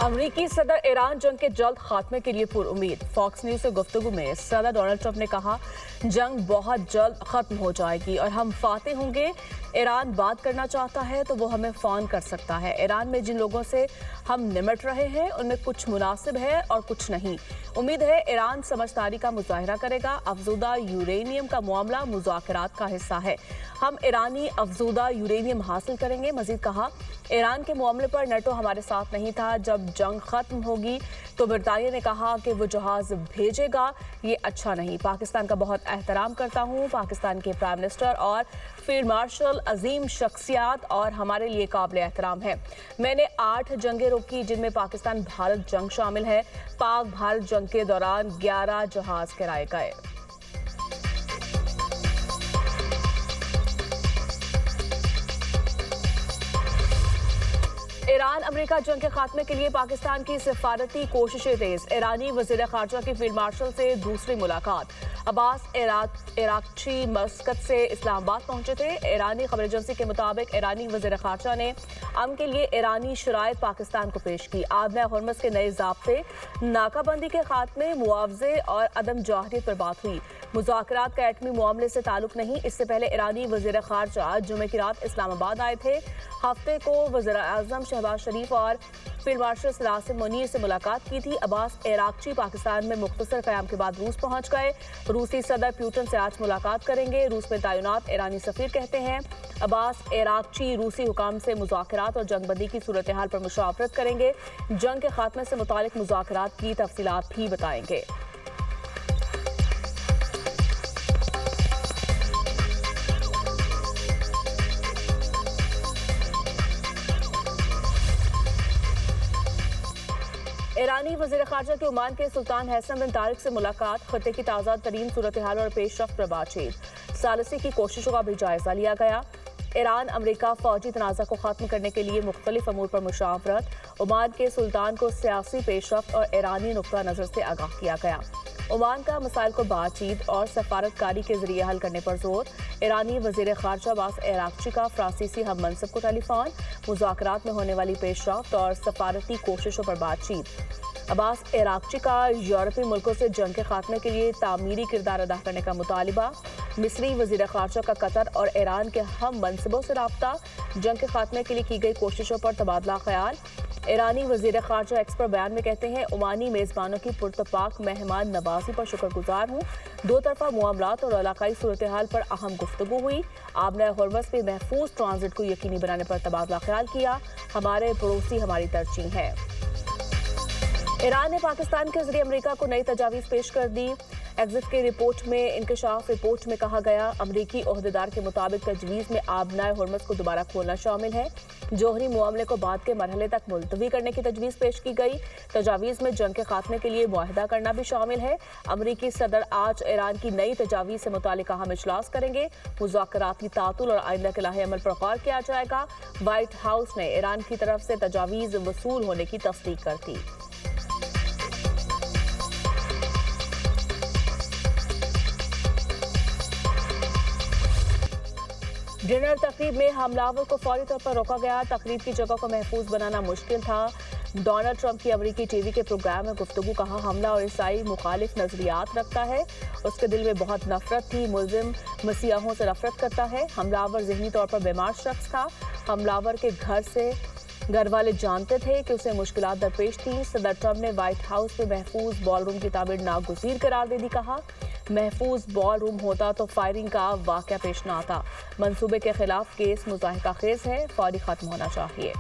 अमरीकी सदर ईरान जंग के जल्द खात्मे के लिए पुरुम्मीद। फॉक्स न्यूज से गुफ्तगू में सदर डोनाल्ड ट्रंप ने कहा, जंग बहुत जल्द खत्म हो जाएगी और हम फाते होंगे। ईरान बात करना चाहता है तो वो हमें फोन कर सकता है। ईरान में जिन लोगों से हम निमट रहे हैं उनमें कुछ मुनासिब है और कुछ नहीं। उम्मीद है ईरान समझदारी का मुजाहिरा करेगा। अफजूदा यूरेनियम का मामला मुज़ाकरात का हिस्सा है। हम ईरानी अफजूदा यूरेनियम हासिल करेंगे। मजीद कहा, ईरान के मामले पर नेटो हमारे साथ नहीं था। जब जंग खत्म होगी तो बरतानिया ने कहा कि वो जहाज भेजेगा। ये अच्छा नहीं। पाकिस्तान का बहुत एहतराम करता हूँ। पाकिस्तान के प्राइम मिनिस्टर और फील्ड मार्शल अजीम शख्सियात और हमारे लिए काबिल एहतराम है। मैंने 8 जंगें रोकी जिनमें पाकिस्तान भारत जंग शामिल है। पाक भारत जंग के दौरान 11 जहाज गिराए गए। ईरान अमेरिका जंग के खात्मे के लिए पाकिस्तान की सिफारती कोशिशें तेज। ईरानी वजीर खारजा की फील्ड मार्शल से दूसरी मुलाकात। अब्बास इराक़ची मस्कत से इस्लामाबाद पहुंचे थे। ईरानी खबर एजेंसी के मुताबिक ईरानी वजीर खारजा ने अमन के लिए ईरानी शराइत पाकिस्तान को पेश की। आबना हुर्मुज़ के नए ज़ाब्ते, नाकाबंदी के खात्मे, मुआवजे और अदम जाहरियत पर बात हुई। मुज़ाकरात का एटमी मामले से ताल्लुक नहीं। इससे पहले ईरानी वजीर खारजा जुमे की रात इस्लामाबाद आए थे। हफ्ते को वज़ीर आज़म शहबाज शरीफ और फील्ड मार्शल सलासिम मुनीर से मुलाकात की थी। अब्बास इराक़ची पाकिस्तान में मुख्तसर क़याम के बाद रूस पहुंच गए। रूसी सदर पुतिन से आज मुलाकात करेंगे। रूस में तैनात ईरानी सफ़ीर कहते हैं, अब्बास इराक़ची रूसी हुकाम से मुज़ाकरात और जंगबंदी की सूरत हाल पर मुशावरत करेंगे। जंग के खात्मे से मुतालिक मुज़ाकरात की तफसीलात भी बताएंगे। ईरानी वज़ीर ख़ारजा के ओमान के सुल्तान हैसम बिन तारिक से मुलाकात। खत्ते की ताज़ा तरीन सूरत हाल और पेशरफ्त पर बातचीत। सालिसी की कोशिशों का भी जायजा लिया गया। ईरान अमेरिका फौजी तनाज़ा को ख़त्म करने के लिए मुख्तलिफ अमूर पर मुशावरत। ओमान के सुल्तान को सियासी पेशरफ्त और ईरानी नुक्ता नज़र से आगाह किया गया। ओमान का मसाइल को बातचीत और सफारतकारी के जरिए हल करने पर जोर। ईरानी वज़ीर ख़ारजा अब्बास इराक़ची का फ्रांसीसी हम मनसब को टेलीफोन। मुज़ाकरात में होने वाली पेशरफ्त और सफारती कोशिशों पर बातचीत। अब्बास इराक़ची का यूरोपीय मुल्कों से जंग के खात्मे के लिए तामीरी किरदार अदा करने का मुतालिबा। मिस्री वज़ीर ख़ारजा का कतर और ईरान के हम मनसबों से राब्ता। जंग के खात्मे के लिए की गई कोशिशों पर तबादला ख्याल। ईरानी वज़ीर ख़ारजा एक्सपर्ट बयान में कहते हैं, ओमानी मेज़बानों की पुरतपाक मेहमान नवाजी पर शुक्रगुजार हूँ। दो तरफा मामलात और इलाकाई सूरत हाल पर अहम गुफ्तगू हुई। आबना हुर्मुज़ में महफूज ट्रांजिट को यकीनी बनाने पर तबादला ख्याल किया। हमारे पड़ोसी हमारी तरजीह है। ईरान ने पाकिस्तान के जरिए अमेरिका को नई तजावीज़ पेश कर दी। एग्जिट की रिपोर्ट में इंकशाफ रिपोर्ट में कहा गया, अमरीकी ओहदेदार के मुताबिक तजवीज़ में आबना हुर्मुज़ को दोबारा खोलना शामिल है। जोहरी मामले को बाद के मरहले तक मुलतवी करने की तजवीज़ पेश की गई। तजावीज़ में जंग के खात्मे के लिए मुआहदा करना भी शामिल है। अमरीकी सदर आज ईरान की नई तजावीज़ से मुतालिक अहम इजलास करेंगे। मुज़ाकराती तातुल और आइंदा के लाहे अमल पर गौर किया जाएगा। व्हाइट हाउस ने ईरान की तरफ से तजावीज़ वसूल होने की तस्दीक कर दी। डिनर तकरीब में हमलावर को फौरी तौर पर रोका गया। तकरीब की जगह को महफूज बनाना मुश्किल था। डोनाल्ड ट्रंप की अमरीकी टीवी के प्रोग्राम में गुफ्तगू। कहा, हमला और ईसाई मुखालिफ नजरियात रखता है। उसके दिल में बहुत नफरत थी। मुल्जिम मसीहों से नफरत करता है। हमलावर जहनी तौर पर बीमार शख्स था। हमलावर के घर वाले जानते थे कि उसे मुश्किलात दरपेश थी। सदर ट्रंप ने व्हाइट हाउस में महफूज बॉल रूम की तामीर नागुज़ीर करार दे दी। कहा, महफूज बॉल रूम होता तो फायरिंग का वाक़या पेश न आता। मंसूबे के खिलाफ केस मुज़ाहिका खेज है, फौरी खत्म होना चाहिए।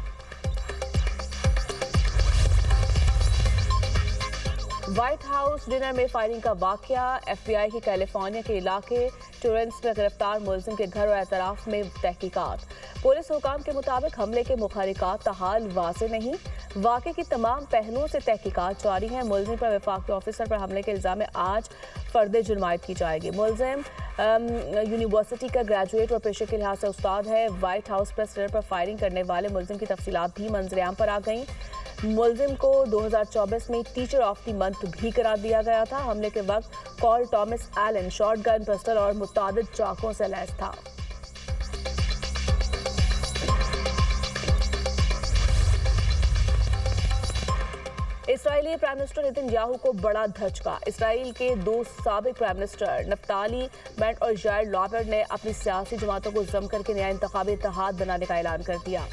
व्हाइट हाउस डिनर में फायरिंग का वाक़या। FBI की कैलिफोर्निया के इलाके टोरेंस में गिरफ्तार मुलजिम के घर और एतराफ़ में तहकीकात। पुलिस हुकाम के मुताबिक हमले के मुखारिकात ताहाल वाज़े नहीं। वाक़े की तमाम पहलुओं से तहकीकात जारी है। मुलजिम पर वफाकी ऑफिसर पर हमले के इल्ज़ाम में आज फर्द जुर्मायत की जाएगी। मुलजिम यूनिवर्सिटी का ग्रेजुएट और पेशे के लिहाज से उस्ताद है। व्हाइट हाउस प्रेस डिनर पर फायरिंग करने वाले मुलजिम की तफसीलात भी मंजरेआम पर आ गईं। मुलजिम को 2024 में टीचर ऑफ द मंथ भी करार दिया गया था। हमले के वक्त Cole Thomas Allen shotgun, pistol और मुतादिद चाकों से लैस था। इसराइली प्राइम मिनिस्टर नेतन्याहू को बड़ा धचका। इसराइल के दो साबिक प्राइम मिनिस्टर नफ्ताली बेनेट और याइर लैपिड ने अपनी सियासी जमातों को जम करके नया इंतखाबी इत्तेहाद बनाने का ऐलान कर दिया।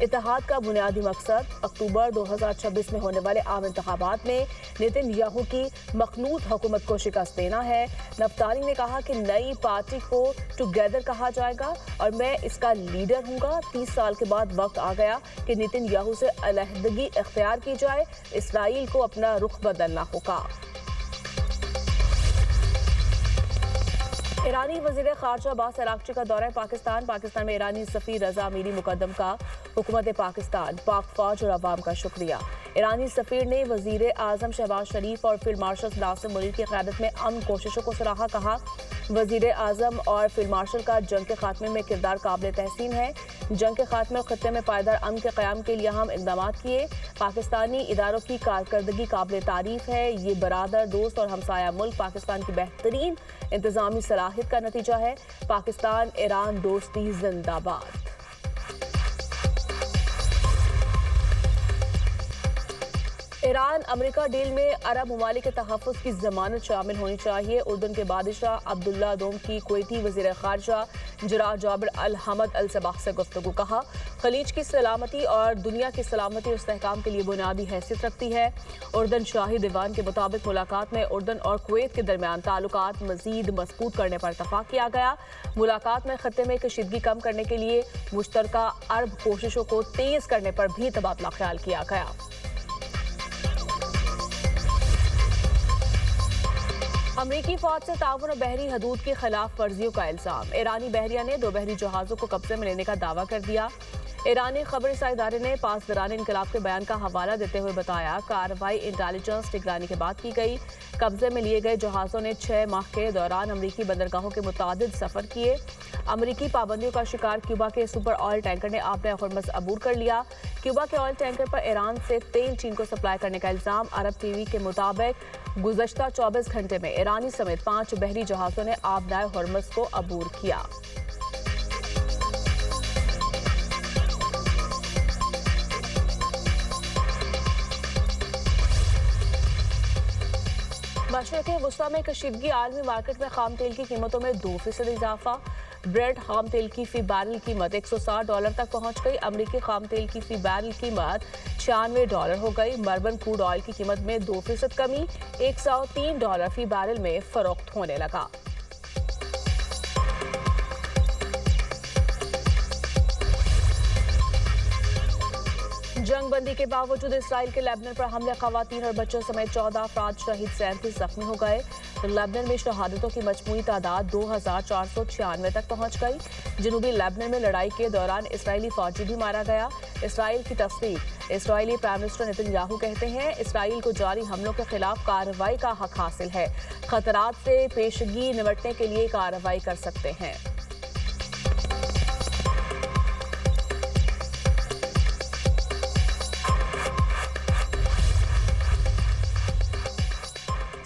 इत्तेहाद का बुनियादी मकसद अक्टूबर 2026 में होने वाले आम इंतखाबात में नेतन्याहू की मखनूत हुकूमत को शिकस्त देना है। नफ्ताली ने कहा कि नई पार्टी को टुगेदर कहा जाएगा और मैं इसका लीडर हूंगा। 30 साल के बाद वक्त आ गया कि नेतन्याहू से अलहदगी इख्तियार की जाए। इसराइल को अपना रुख बदलना होगा। ईरानी वज़ीर ख़ारजा अब्बास अराग़ची का दौरा पाकिस्तान में ईरानी सफ़ीर रज़ा अमीरी मुक़द्दम का हुकूमत पाकिस्तान, पाक फ़ौज और अवाम का शुक्रिया। ईरानी सफ़ीर ने वज़ीर आज़म शहबाज शरीफ और फील्ड मार्शल नासिर मुनीर की क़यादत में अमन कोशिशों को सराहा। कहा, वज़ीर आज़म और फील्ड मार्शल का जंग के खात्मे में किरदार काबिल तहसीन है। जंग के खात्मे और ख़त्ते में पायदार अमन के क़याम के लिए अहम इक़दाम किए। पाकिस्तानी इदारों की कारकर्दगी काबिल तारीफ़ है। ये बरादर, दोस्त और हमसाया मुल्क पाकिस्तान की बेहतरीन इंतज़ामी सलाहियत का नतीजा है। पाकिस्तान ईरान दोस्ती जिंदाबाद। ईरान अमेरिका डील में अरब ममालिक के तहफ़्फ़ुज़ की ज़मानत शामिल होनी चाहिए। उर्दन के बादशाह अब्दुल्ला दोम की कुवैती वज़ीर ख़ारजा जरा जाबिर अल हमद अल सबाह से गुफ्तगू। कहा, खलीज की सलामती और दुनिया की सलामती और इस्तेहकाम के लिए बुनियादी हैसियत रखती है। उर्दन शाही दीवान के मुताबिक मुलाकात में उर्दन और कुवैत के दरमियान ताल्लुकात मज़ीद मज़बूत करने पर इत्तफ़ाक़ किया गया। मुलाकात में ख़त्ते में कशीदगी कम करने के लिए मुश्तरका अरब कोशिशों को तेज़ करने पर भी तबादला ख्याल किया गया। अमरीकी फौज से ताउन और बहरी हदूद की खिलाफ वर्जियों का इल्जाम। ईरानी बहरिया ने 2 बहरी जहाज़ों को कब्जे में लेने का दावा कर दिया। ईरानी खबरसां इदारे ने पासदारान इनकलाब के बयान का हवाला देते हुए बताया, कार्रवाई इंटेलिजेंस निगरानी के बाद की गई। कब्जे में लिए गए जहाज़ों ने 6 माह के दौरान अमरीकी बंदरगाहों के मुतादिद सफ़र किए। अमरीकी पाबंदियों का शिकार क्यूबा के सुपर ऑयल टैंकर ने आपने हुर्मुज़ अबूर कर लिया। क्यूबा के ऑयल टैंकर पर ईरान से तेल चीन को सप्लाई करने का इल्जाम। अरब टीवी के मुताबिक गुज़श्ता 24 घंटे में ईरानी समेत 5 बहरी जहाज़ों ने आपने हुर्मुज़ को अबूर किया। मशरिक़ वुस्ता में कशीदगी। आलमी मार्केट में खाम तेल की कीमतों में 2% इजाफा। ब्रेड खाम तेल की फी बैरल कीमत $160 तक पहुंच गई। अमरीकी खाम तेल की फी बैरल कीमत $96 हो गई। मर्बन क्रूड ऑयल की कीमत में 2% कमी, $103 फी बैरल में फरोख्त होने लगा। जंगबंदी के बावजूद इसराइल के लेबनान पर हमले, खवातीन और बच्चों समेत 14 अफराद शहीद, 37 जख्मी हो गए। लेबनान में शहादतों की मजमूई तादाद 2496 तक पहुंच गई। जनूबी लेबनान में लड़ाई के दौरान इसराइली फौजी भी मारा गया। इसराइल की तस्दीक। इसराइली प्राइम मिनिस्टर नेतन्याहू कहते हैं, इसराइल को जारी हमलों के खिलाफ कार्रवाई का हक हासिल है। खतरात से पेशगी निपटने के लिए कार्रवाई कर सकते हैं।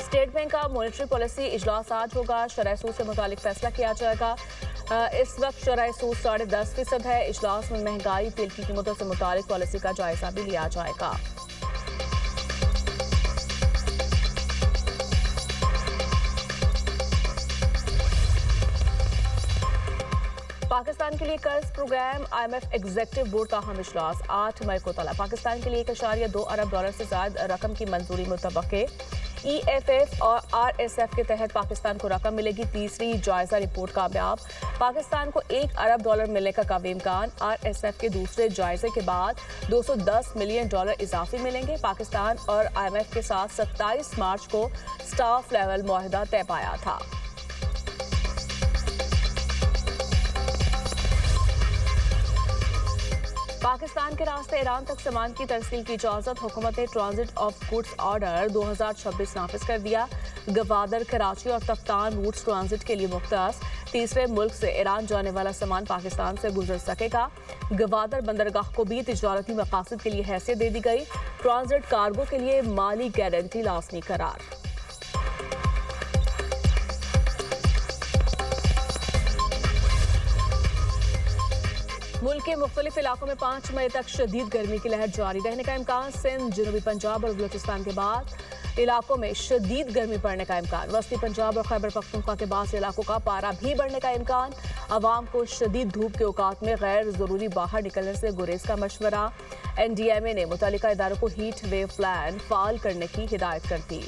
स्टेट बैंक का मॉनेटरी पॉलिसी इजलास आज होगा। शरह सूद से मुतालिक फैसला किया जाएगा। इस वक्त शरह सूद 10.5% है। इजलास में महंगाई, तेल की कीमतों से मुतालिक पॉलिसी का जायजा भी लिया जाएगा। पाकिस्तान के लिए कर्ज प्रोग्राम IMF एग्जीक्यूटिव बोर्ड का अहम इजलास 8 मई को तलब। पाकिस्तान के लिए $1.2 अरब से ज्यादा रकम की मंजूरी मुतवक्के। EFF और RSF के तहत पाकिस्तान को रकम मिलेगी। तीसरी जायजा रिपोर्ट कामयाब। पाकिस्तान को $1 अरब मिलने का कावी इम्कान। RSF के दूसरे जायजे के बाद $210 मिलियन इजाफी मिलेंगे। पाकिस्तान और IMF के साथ 27 मार्च को स्टाफ लेवल मुआहदा तय पाया था। पाकिस्तान के रास्ते ईरान तक सामान की तरसील की इजाजत। हुकूमत ने ट्रांजिट ऑफ गुड्स ऑर्डर 2026 नाफिज कर दिया। गवादर, कराची और तफ्तान रूट्स ट्रांजिट के लिए मुख्तस। तीसरे मुल्क से ईरान जाने वाला सामान पाकिस्तान से गुजर सकेगा। गवादर बंदरगाह को भी तिजारती मकासद के लिए हैसियत दे दी गई। ट्रांजिट कार्गो के लिए माली गारंटी लाजमी करार। मुल्क के मुख्तलिफ इलाकों में 5 मई तक शदीद गर्मी की लहर जारी रहने का इम्कान। सिंध, जनूबी पंजाब और बलूचिस्तान के बाद इलाकों में शदीद गर्मी पड़ने का इम्कान। वस्ती पंजाब और खैबर पख्तूनख्वा के बाद इलाकों का पारा भी बढ़ने का इम्कान। अवाम को शदीद धूप के औकात में गैर जरूरी बाहर निकलने से गुरेज का मशवरा। NDMA ने मुतल्लिका इदारों को हीट वेव प्लान फाल करने की हिदायत कर दी।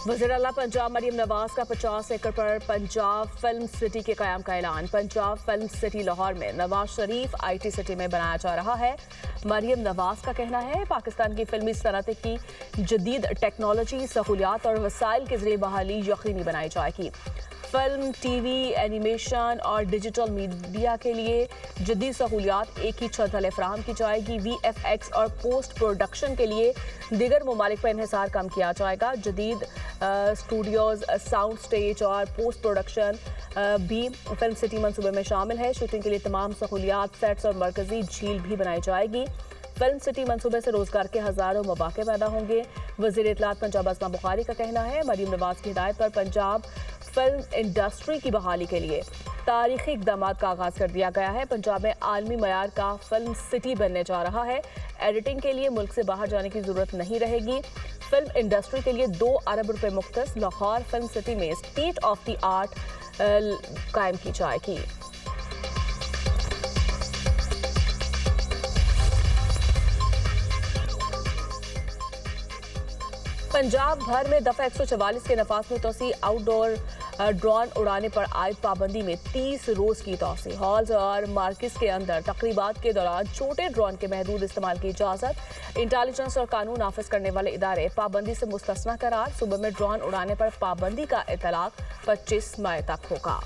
वज़ीर आला पंजाब मरियम नवाज का 50 एकड़ पर पंजाब फिल्म सिटी के क़याम का ऐलान। पंजाब फिल्म सिटी लाहौर में नवाज शरीफ IT सिटी में बनाया जा रहा है। मरियम नवाज का कहना है पाकिस्तान की फिल्मी सनत की जदीद टेक्नोलॉजी, सहूलियात और वसाइल के जरिए बहाली यकीनी बनाई जाएगी। फिल्म, TV, एनिमेशन और डिजिटल मीडिया के लिए जदीद सहूलियात एक ही छत तले फराहम की जाएगी। VFX और पोस्ट प्रोडक्शन के लिए दीगर ममालिक पर इन्हिसार कम किया जाएगा। जदीद स्टूडियोज, साउंड स्टेज और पोस्ट प्रोडक्शन भी फिल्म सिटी मंसूबे में शामिल है। शूटिंग के लिए तमाम सहूलियात, सेट्स और मरकजी झील भी बनाई जाएगी। फिल्म सिटी मंसूबे से रोजगार के हजारों मौके पैदा होंगे। वज़ीर इत्तलात पंजाब अस्मा बुखारी का कहना है मरियम नवाज की हिदायत पर पंजाब फिल्म इंडस्ट्री की बहाली के लिए तारीखी इक़दाम का आगाज़ कर दिया गया है। पंजाब में आलमी मयार का फिल्म सिटी बनने जा रहा है। एडिटिंग के लिए मुल्क से बाहर जाने की ज़रूरत नहीं रहेगी। फिल्म इंडस्ट्री के लिए 2 अरब रुपए मुख्तस लाहौर फिल्म सिटी में स्टेट ऑफ द आर्ट कायम की जाएगी। पंजाब भर में दफा 144 के नफाज में तोसी। आउटडोर ड्रोन उड़ाने पर आयद पाबंदी में 30 रोज की तोसी। हॉल्स और मार्केट्स के अंदर तकरीबात के दौरान छोटे ड्रोन के महदूद इस्तेमाल की इजाजत। इंटेलिजेंस और कानून नाफिज करने वाले इदारे पाबंदी से मुस्तस्ना करार। सुबह में ड्रोन उड़ाने पर पाबंदी का इतलाक 25 मई तक होगा।